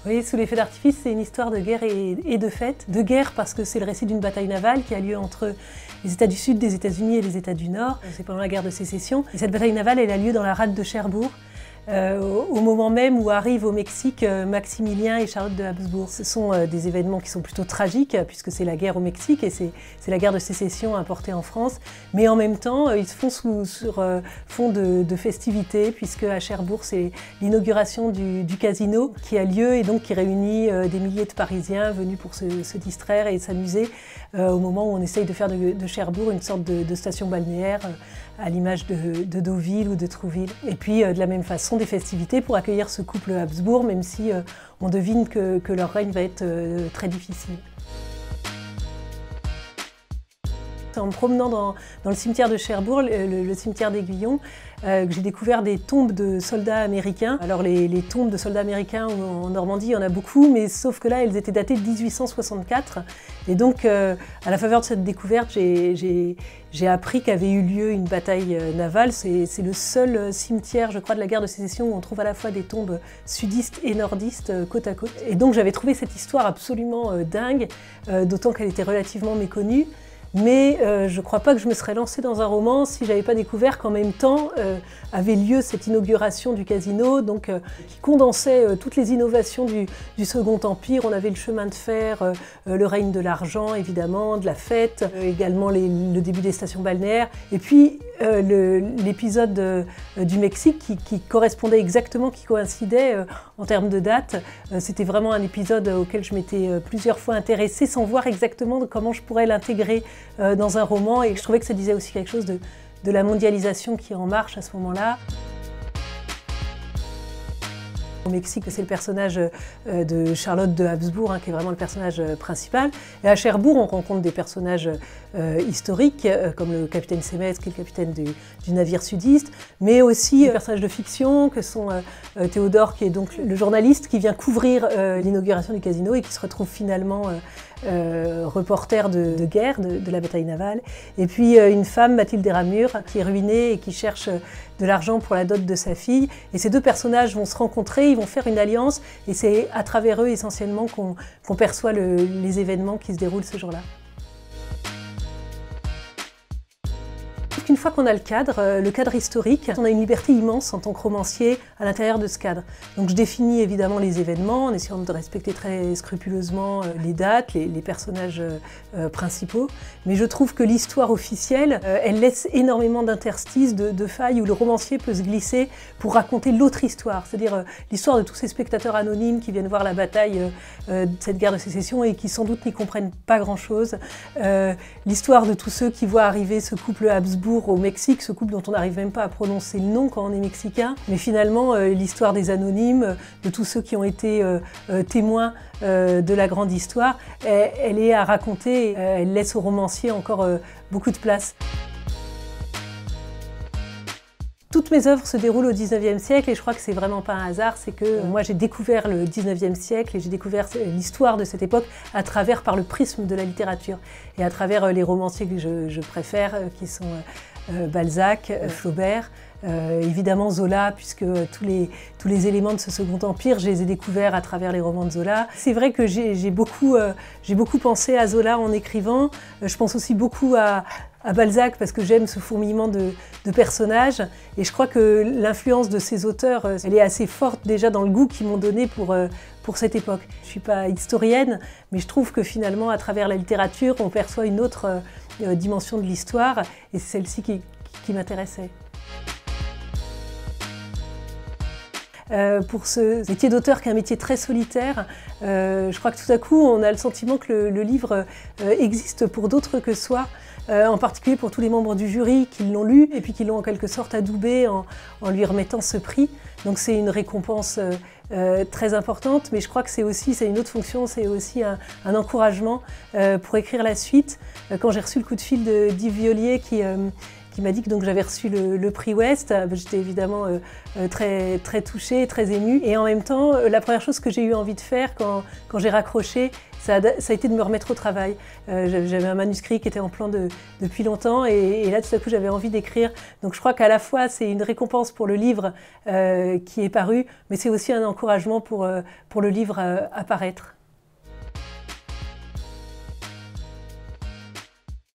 Oui, Sous les feux d'artifice, c'est une histoire de guerre et de fête. De guerre parce que c'est le récit d'une bataille navale qui a lieu entre les États du Sud des États-Unis et les États du Nord. C'est pendant la guerre de sécession. Et cette bataille navale, elle a lieu dans la rade de Cherbourg. Au moment même où arrivent au Mexique Maximilien et Charlotte de Habsbourg. Ce sont des événements qui sont plutôt tragiques puisque c'est la guerre au Mexique et c'est la guerre de sécession importée en France. Mais en même temps, ils se font sur fond de festivités puisque à Cherbourg, c'est l'inauguration du casino qui a lieu et donc qui réunit des milliers de Parisiens venus pour se distraire et s'amuser au moment où on essaye de faire de Cherbourg une sorte de station balnéaire à l'image de Deauville ou de Trouville. Et puis de la même façon des festivités pour accueillir ce couple Habsbourg, même si on devine que leur règne va être très difficile. En me promenant dans le cimetière de Cherbourg, le cimetière d'Aiguillon, que j'ai découvert des tombes de soldats américains. Alors les tombes de soldats américains en Normandie, il y en a beaucoup, mais sauf que là, elles étaient datées de 1864. Et donc, à la faveur de cette découverte, j'ai appris qu'avait eu lieu une bataille navale. C'est le seul cimetière, je crois, de la guerre de sécession où on trouve à la fois des tombes sudistes et nordistes côte à côte. Et donc j'avais trouvé cette histoire absolument dingue, d'autant qu'elle était relativement méconnue. Mais je ne crois pas que je me serais lancée dans un roman si je n'avais pas découvert qu'en même temps avait lieu cette inauguration du casino, donc, qui condensait toutes les innovations du Second Empire. On avait le chemin de fer, le règne de l'argent évidemment, de la fête, également le début des stations balnéaires, et puis l'épisode du Mexique qui correspondait exactement, qui coïncidait en termes de date. C'était vraiment un épisode auquel je m'étais plusieurs fois intéressée sans voir exactement comment je pourrais l'intégrer dans un roman, et je trouvais que ça disait aussi quelque chose de la mondialisation qui est en marche à ce moment-là. Au Mexique, c'est le personnage de Charlotte de Habsbourg qui est vraiment le personnage principal. Et à Cherbourg, on rencontre des personnages historiques, comme le capitaine Sémez, qui est le capitaine du navire sudiste, mais aussi des personnages de fiction, que sont Théodore, qui est donc le journaliste qui vient couvrir l'inauguration du casino et qui se retrouve finalement reporter de guerre, de la bataille navale. Et puis une femme, Mathilde Desramures, qui est ruinée et qui cherche de l'argent pour la dot de sa fille. Et ces deux personnages vont se rencontrer, ils vont faire une alliance, et c'est à travers eux essentiellement qu'on perçoit les événements qui se déroulent ce jour-là. Une fois qu'on a le cadre historique, on a une liberté immense en tant que romancier à l'intérieur de ce cadre. Donc je définis évidemment les événements en essayant de respecter très scrupuleusement les dates, les personnages principaux, mais je trouve que l'histoire officielle, elle laisse énormément d'interstices, de failles où le romancier peut se glisser pour raconter l'autre histoire, c'est-à-dire l'histoire de tous ces spectateurs anonymes qui viennent voir la bataille de cette guerre de sécession et qui sans doute n'y comprennent pas grand-chose, l'histoire de tous ceux qui voient arriver ce couple Habsbourg au Mexique, ce couple dont on n'arrive même pas à prononcer le nom quand on est mexicain, mais finalement l'histoire des anonymes, de tous ceux qui ont été témoins de la grande histoire, elle est à raconter, elle laisse au romancier encore beaucoup de place. Toutes mes œuvres se déroulent au XIXe siècle et je crois que c'est vraiment pas un hasard, c'est que moi j'ai découvert le XIXe siècle et j'ai découvert l'histoire de cette époque par le prisme de la littérature et à travers les romanciers que je préfère, qui sont Balzac, Flaubert, évidemment Zola, puisque tous les éléments de ce Second Empire, je les ai découverts à travers les romans de Zola. C'est vrai que j'ai beaucoup pensé à Zola en écrivant, je pense aussi beaucoup à Balzac parce que j'aime ce fourmillement de personnages et je crois que l'influence de ces auteurs, elle est assez forte déjà dans le goût qu'ils m'ont donné pour cette époque. Je ne suis pas historienne, mais je trouve que finalement à travers la littérature, on perçoit une autre dimension de l'histoire et c'est celle-ci qui m'intéressait. Pour ce métier d'auteur qui est un métier très solitaire, je crois que tout à coup on a le sentiment que le livre existe pour d'autres que soi, en particulier pour tous les membres du jury qui l'ont lu et puis qui l'ont en quelque sorte adoubé en lui remettant ce prix. Donc c'est une récompense très importante, mais je crois que c'est une autre fonction, c'est aussi un encouragement pour écrire la suite. Quand j'ai reçu le coup de fil d'Yves Violier qui qui m'a dit que j'avais reçu le prix Ouest. J'étais évidemment très, très touchée, très émue. Et en même temps, la première chose que j'ai eu envie de faire quand j'ai raccroché, ça a été de me remettre au travail. J'avais un manuscrit qui était en plan depuis longtemps et là tout à coup j'avais envie d'écrire. Donc je crois qu'à la fois c'est une récompense pour le livre qui est paru, mais c'est aussi un encouragement pour le livre à paraître.